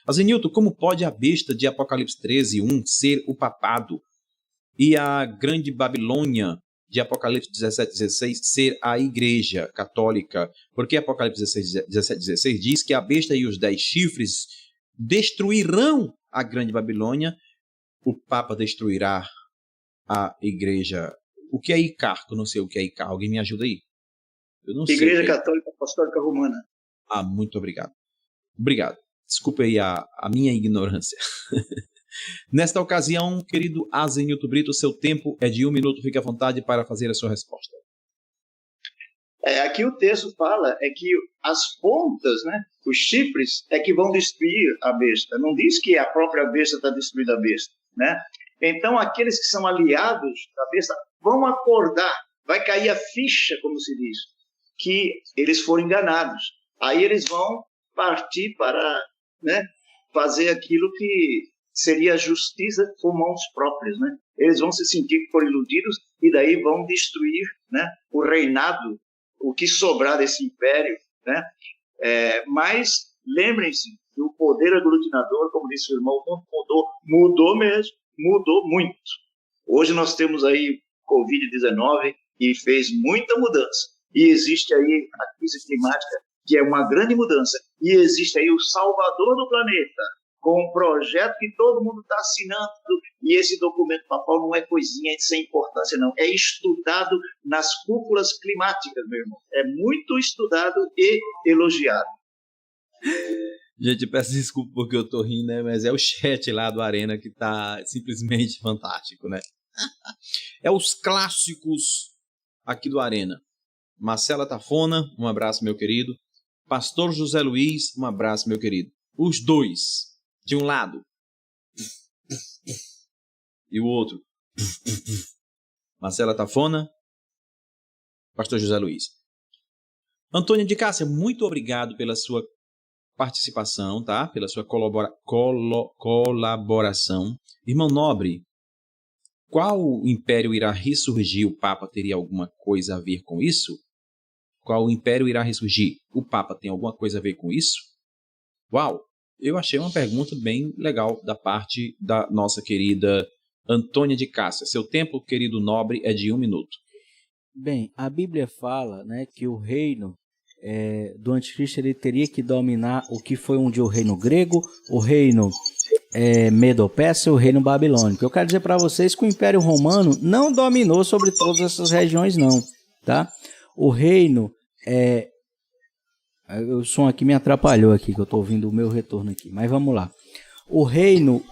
Azenilton, como pode a besta de Apocalipse 13:1 ser o papado e a grande Babilônia de Apocalipse 17:16 ser a igreja católica? Porque Apocalipse 17:16 diz que a besta e os 10 chifres destruirão a grande Babilônia, o Papa destruirá a igreja. O que é Icar? Eu não sei o que é Icar. Alguém me ajuda aí? Eu não sei. Igreja Católica Apostólica Romana. Ah, muito obrigado. Obrigado. Desculpe aí a minha ignorância. Nesta ocasião, querido Azenilton Brito, seu tempo é de 1 minuto. Fique à vontade para fazer a sua resposta. Aqui o texto fala que as pontas, né, os chifres, é que vão destruir a besta. Não diz que a própria besta está destruindo a besta, né? Então, aqueles que são aliados da besta vão acordar, vai cair a ficha, como se diz, que eles foram enganados. Aí eles vão partir para, né, fazer aquilo que seria a justiça por mãos próprias, né? Eles vão se sentir que foram iludidos e daí vão destruir, né, o reinado, o que sobrar desse império, né? Mas lembrem-se que o poder aglutinador, como disse o irmão, mudou mesmo, mudou muito. Hoje nós temos aí Covid-19 e fez muita mudança. E existe aí a crise climática, que é uma grande mudança. E existe aí o Salvador do planeta, com um projeto que todo mundo está assinando. E esse documento papal não é coisinha sem importância, não. É estudado nas cúpulas climáticas, meu irmão. É muito estudado e elogiado. Gente, peço desculpa porque eu tô rindo, né? Mas é o chat lá do Arena que tá simplesmente fantástico, né? É os clássicos aqui do Arena. Marcela Tafona, um abraço, meu querido. Pastor José Luiz, um abraço, meu querido. Os dois, de um lado, e o outro. Marcela Tafona, Pastor José Luiz. Antônia de Cássia, muito obrigado pela sua participação, tá? Pela sua colaboração. Irmão Nobre, qual império irá ressurgir? O Papa teria alguma coisa a ver com isso? Qual império irá ressurgir? O Papa tem alguma coisa a ver com isso? Uau! Eu achei uma pergunta bem legal da parte da nossa querida Antônia de Cássia. Seu tempo, querido Nobre, é de 1 minuto. Bem, a Bíblia fala, né, que o reino do anticristo ele teria que dominar o que foi um dia o reino grego, o reino Medo-Persa e o reino babilônico. Eu quero dizer para vocês que o Império Romano não dominou sobre todas essas regiões, não, tá? O reino o som aqui me atrapalhou aqui, que eu estou ouvindo o meu retorno aqui, mas vamos lá. O reino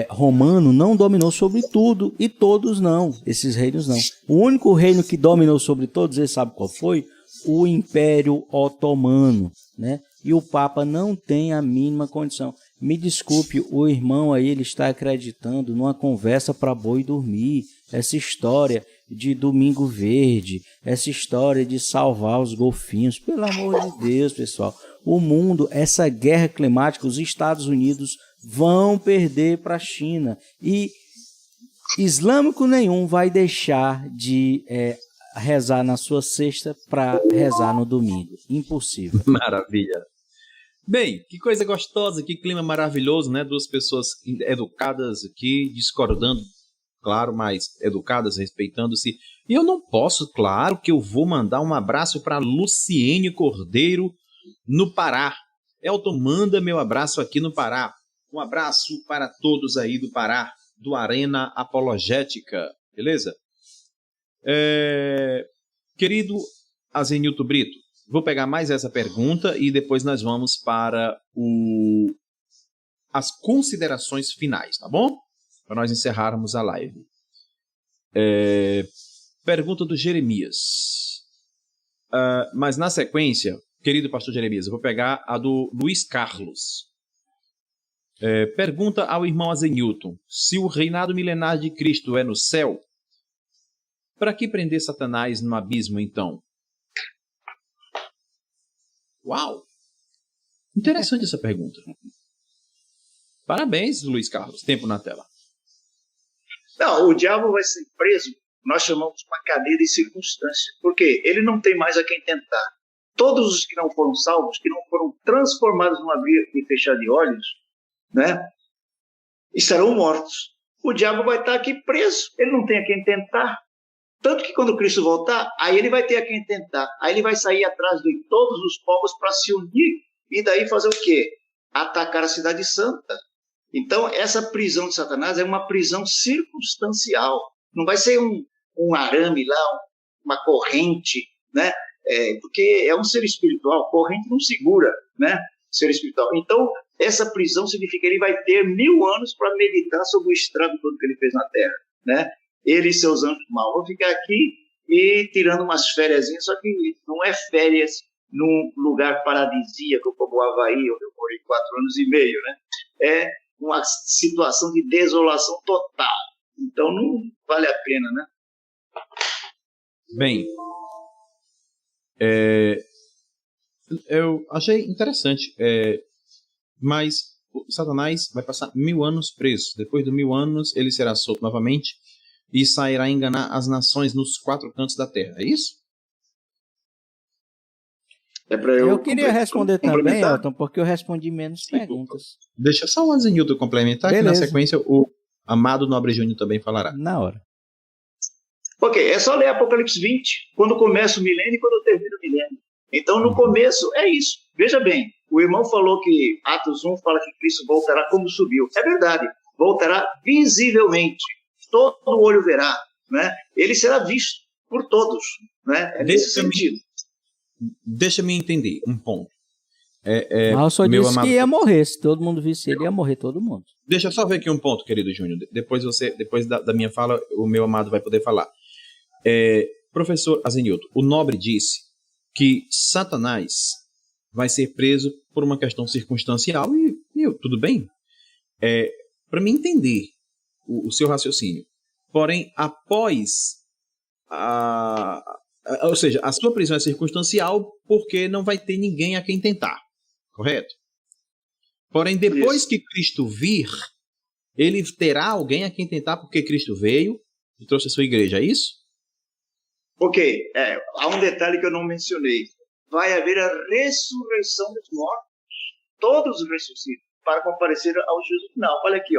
romano não dominou sobre tudo e todos não, esses reinos não. O único reino que dominou sobre todos, eles sabe qual foi? O Império Otomano, né? E o Papa não tem a mínima condição. Me desculpe, o irmão aí ele está acreditando numa conversa para boi dormir, essa história de Domingo Verde, essa história de salvar os golfinhos. Pelo amor de Deus, pessoal, o mundo, essa guerra climática, os Estados Unidos vão perder para a China e islâmico nenhum vai deixar de rezar na sua sexta para rezar no domingo. Impossível. Maravilha. Bem, que coisa gostosa, que clima maravilhoso, né? Duas pessoas educadas aqui, discordando, claro, mas educadas, respeitando-se. E eu não posso, claro, que eu vou mandar um abraço para Luciene Cordeiro, no Pará. Elton, manda meu abraço aqui no Pará. Um abraço para todos aí do Pará, do Arena Apologética, beleza? Querido Azenilton Brito, vou pegar mais essa pergunta e depois nós vamos para as considerações finais, tá bom? Para nós encerrarmos a live. Pergunta do Jeremias. Mas na sequência, querido pastor Jeremias, eu vou pegar a do Luiz Carlos. Pergunta ao irmão Azenilton: se o reinado milenar de Cristo é no céu, para que prender Satanás no abismo, então? Uau! Interessante essa pergunta. Parabéns, Luiz Carlos. Tempo na tela. Não, o diabo vai ser preso, nós chamamos uma cadeia de circunstâncias, porque ele não tem mais a quem tentar. Todos os que não foram salvos, que não foram transformados num abrir e fechar de olhos, né? Estarão mortos. O diabo vai estar aqui preso, ele não tem a quem tentar. Tanto que quando Cristo voltar, aí ele vai ter a quem tentar. Aí ele vai sair atrás de todos os povos para se unir e daí fazer o quê? Atacar a cidade santa. Então, essa prisão de Satanás é uma prisão circunstancial. Não vai ser um arame lá, uma corrente, né? Porque é um ser espiritual, corrente não segura, né? Ser espiritual. Então, essa prisão significa que ele vai ter 1000 anos para meditar sobre o estrago todo que ele fez na Terra, né? Ele e seus anjos mal vão ficar aqui e tirando umas férias, só que não é férias num lugar paradisíaco como o Havaí, onde eu morei 4 anos e meio, né? É uma situação de desolação total. Então, não vale a pena, né? Bem, eu achei interessante, mas o Satanás vai passar 1000 anos preso. Depois de 1000 anos, ele será solto novamente e sairá a enganar as nações nos 4 cantos da terra. É isso? Eu queria responder também, Elton, porque eu respondi menos perguntas. Deixa só o Azenilton complementar, que na sequência o amado Nobre Júnior também falará. Na hora. Ok, é só ler Apocalipse 20, quando começa o milênio e quando termina o milênio. Então, no começo, é isso. Veja bem, o irmão falou que Atos 1 fala que Cristo voltará como subiu. É verdade, voltará visivelmente. Todo olho verá, né? Ele será visto por todos, né? É nesse sentido. Deixa-me entender um ponto. Mas eu só disse que ia morrer. Se todo mundo visse ele, ia morrer todo mundo. Deixa eu só ver aqui um ponto, querido Júnior. Depois da minha fala, o meu amado vai poder falar. Professor Azenilton, o Nobre disse que Satanás vai ser preso por uma questão circunstancial e tudo bem. Para mim entender o seu raciocínio. Porém, após ou seja, a sua prisão é circunstancial porque não vai ter ninguém a quem tentar. Correto? Porém, depois que Cristo vir, ele terá alguém a quem tentar porque Cristo veio e trouxe a sua igreja, é isso? Ok, há um detalhe que eu não mencionei. Vai haver a ressurreição dos mortos. Todos ressuscitam para comparecer ao juízo final. Olha aqui,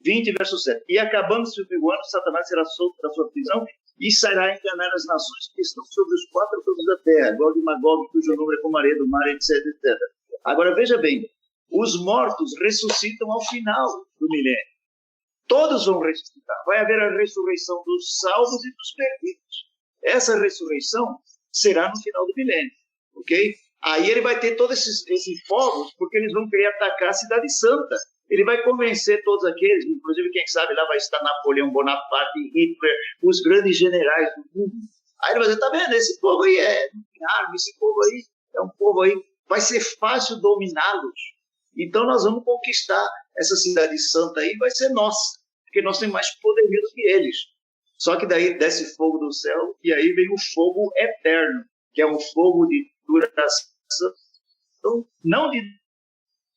20, verso 7. E acabando-se o 1000 ano, Satanás será solto da sua prisão e sairá a enganar as nações que estão sobre os 4 cantos da terra, Gog e Magog, cujo número é como a areia do mar, etc, etc. Agora, veja bem, os mortos ressuscitam ao final do milênio. Todos vão ressuscitar. Vai haver a ressurreição dos salvos e dos perdidos. Essa ressurreição será no final do milênio, ok? Aí ele vai ter todos esses povos, porque eles vão querer atacar a cidade santa. Ele vai convencer todos aqueles, inclusive, quem sabe, lá vai estar Napoleão Bonaparte, Hitler, os grandes generais do mundo. Aí ele vai dizer, tá vendo, esse povo aí não tem arma, esse povo aí é um povo aí, vai ser fácil dominá-los. Então nós vamos conquistar essa cidade santa aí, vai ser nossa, porque nós temos mais poderio do que eles. Só que daí desce fogo do céu e aí vem o fogo eterno, que é um fogo de duração, não de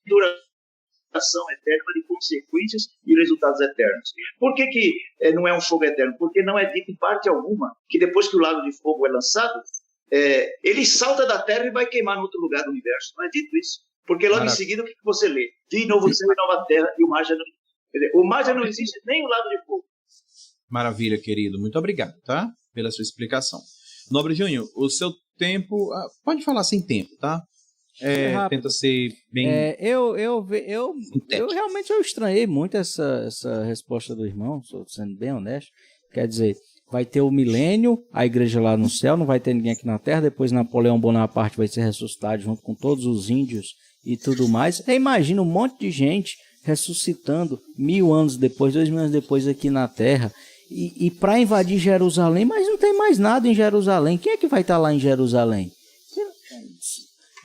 duração eterna, mas de consequências e resultados eternos. Por que não é um fogo eterno? Porque não é dito em parte alguma que depois que o lago de fogo é lançado, ele salta da terra e vai queimar em outro lugar do universo. Não é dito isso. Porque logo em seguida, o que você lê? Vi novo céu e nova terra, e o mar já não existe. Quer dizer, o mar já não existe, nem o lago de fogo. Maravilha, querido. Muito obrigado, tá? Pela sua explicação. Nobre Júnior, o seu tempo... pode falar sem tempo, tá? Tenta ser bem... Eu realmente estranhei muito essa resposta do irmão, sendo bem honesto. Quer dizer, vai ter o milênio, a igreja lá no céu, não vai ter ninguém aqui na terra, depois Napoleão Bonaparte vai ser ressuscitado junto com todos os índios e tudo mais. Você imagina um monte de gente ressuscitando 1000 anos depois, 2000 anos depois aqui na terra, e para invadir Jerusalém, mas não tem mais nada em Jerusalém. Quem é que vai estar lá em Jerusalém?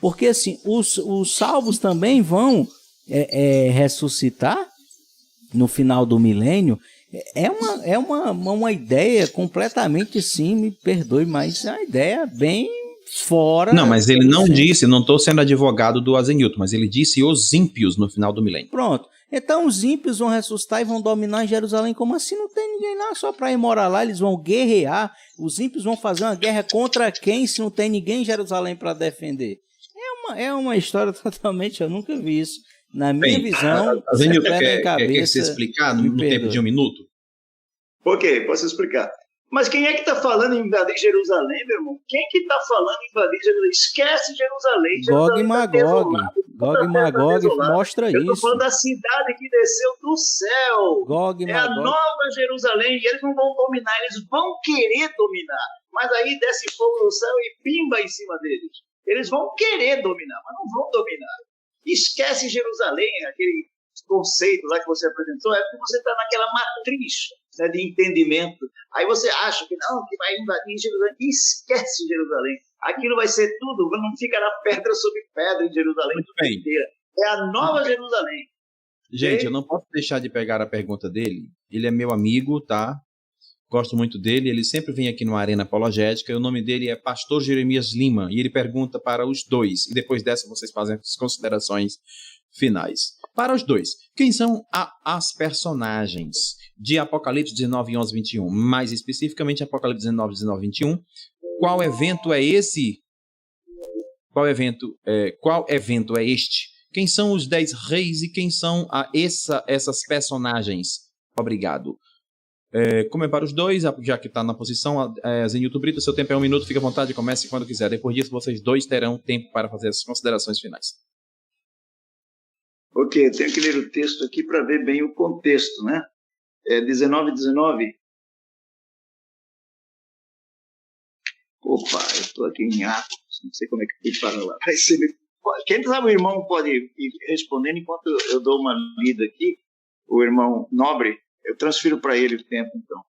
Porque assim, os salvos também vão ressuscitar no final do milênio. É uma ideia completamente, sim, me perdoe, mas é uma ideia bem fora... Não, mas ele não disse, não estou sendo advogado do Azenilton, mas ele disse os ímpios no final do milênio. Pronto. Então os ímpios vão ressuscitar e vão dominar Jerusalém. Como assim? Não tem ninguém lá só para ir morar lá, eles vão guerrear. Os ímpios vão fazer uma guerra contra quem se não tem ninguém em Jerusalém para defender? É uma história totalmente, eu nunca vi isso. na minha visão, Zenilton, pé na quer cabeça, se explicar no me tempo de um minuto? Ok, posso explicar. Mas quem é que está falando em invadir Jerusalém, meu irmão? Quem que está falando em invadir Jerusalém? Esquece Jerusalém. Gog e Magog. Gog e Magog mostra Eu estou isso. falando da cidade que desceu do céu. Gog e É a Magog. nova Jerusalém. E eles não vão dominar, eles vão querer dominar. Mas aí desce fogo do céu e pimba em cima deles. Eles vão querer dominar, mas não vão dominar. Esquece Jerusalém, aquele conceito lá que você apresentou, é porque você está naquela matriz, né, de entendimento. Aí você acha que não, que vai invadir Jerusalém. Esquece Jerusalém. Aquilo vai ser tudo, não ficará pedra sobre pedra em Jerusalém inteira. É a nova Jerusalém. Gente, eu não posso deixar de pegar a pergunta dele. Ele é meu amigo, tá? Gosto muito dele. Ele sempre vem aqui no Arena Apologética. O nome dele é Pastor Jeremias Lima. E ele pergunta para os dois. E depois dessa vocês fazem as considerações finais. Para os dois, quem são as personagens de Apocalipse 19, 11, 21? Mais especificamente, Apocalipse 19, 19, 21. Qual evento é esse? Qual evento é este? Quem são os 10 reis e quem são essas personagens? Obrigado. Como é para os dois, já que está na posição, Zenilton Brito, seu tempo é 1 minuto, fica à vontade, comece quando quiser. Depois disso, vocês dois terão tempo para fazer as considerações finais. Ok, eu tenho que ler o texto aqui para ver bem o contexto, né? 19. Opa, eu estou aqui em Atos, não sei como é que eu fui para lá. Quem sabe o irmão pode ir respondendo enquanto eu dou uma lida aqui, o irmão Nobre, eu transfiro para ele o tempo, então.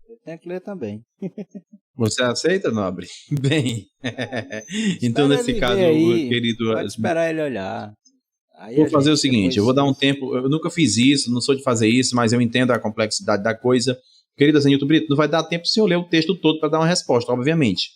Eu tenho que ler também. Você aceita, Nobre? Bem, então Espera nesse ele caso, ver aí, querido... pode esperar ele olhar. Aí Vou a fazer gente o seguinte, depois- eu vou dar um tempo, eu nunca fiz isso, não sou de fazer isso, mas eu entendo a complexidade da coisa. Querida Zenilton Brito, não vai dar tempo se eu ler o texto todo para dar uma resposta, obviamente.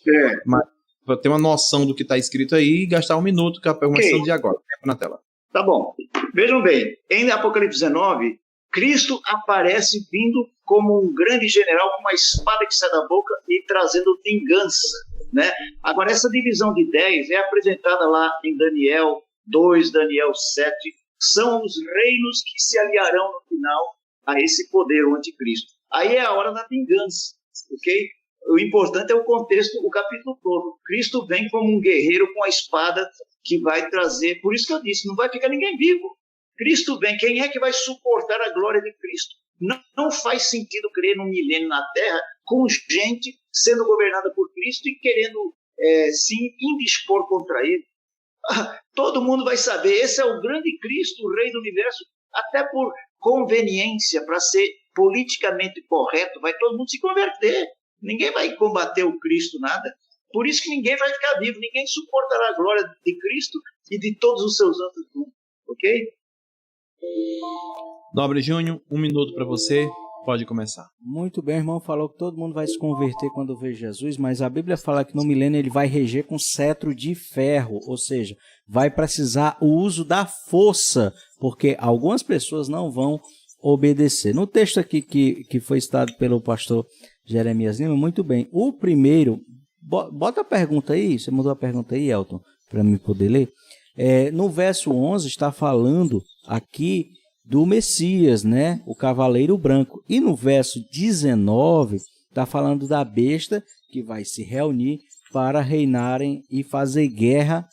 Mas para ter uma noção do que está escrito aí e gastar 1 minuto, que é a pergunta de agora. Tempo na tela. Tá bom. Vejam bem, em Apocalipse 19, Cristo aparece vindo como um grande general com uma espada que sai da boca e trazendo vingança, né? Agora, essa divisão de 10 é apresentada lá em Daniel 2, Daniel 7. São os reinos que se aliarão no final a esse poder, o anticristo. Aí é a hora da vingança, ok? O importante é o contexto, o capítulo todo. Cristo vem como um guerreiro com a espada que vai trazer... Por isso que eu disse, não vai ficar ninguém vivo. Cristo vem, quem é que vai suportar a glória de Cristo? Não faz sentido crer num milênio na Terra com gente sendo governada por Cristo e querendo se indispor contra ele. Todo mundo vai saber, esse é o grande Cristo, o Rei do Universo, até por conveniência, para ser politicamente correto, vai todo mundo se converter. Ninguém vai combater o Cristo, nada. Por isso que ninguém vai ficar vivo, ninguém suportará a glória de Cristo e de todos os seus anjos, ok? Nobre Júnior, 1 minuto para você, pode começar. Muito bem, o irmão falou que todo mundo vai se converter quando vê Jesus, mas a Bíblia fala que no milênio ele vai reger com cetro de ferro, ou seja, vai precisar o uso da força, porque algumas pessoas não vão obedecer. No texto aqui que foi citado pelo pastor Jeremias Lima, muito bem, o primeiro, bota a pergunta aí, você mandou a pergunta aí, Elton, para mim poder ler. No verso 11 está falando aqui do Messias, né? O cavaleiro branco. E no verso 19 está falando da besta que vai se reunir para reinarem e fazer guerra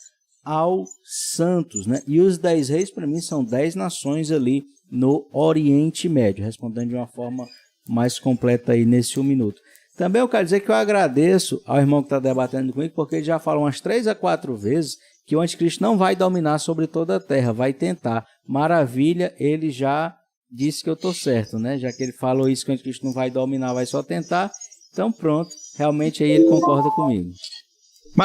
aos santos, né? E os 10 reis, para mim, são 10 nações ali no Oriente Médio, respondendo de uma forma mais completa aí nesse 1 minuto. Também eu quero dizer que eu agradeço ao irmão que está debatendo comigo, porque ele já falou umas 3 a 4 vezes que o anticristo não vai dominar sobre toda a terra, vai tentar. Maravilha, ele já disse que eu estou certo, né? Já que ele falou isso, que o anticristo não vai dominar, vai só tentar. Então pronto, realmente aí ele concorda comigo.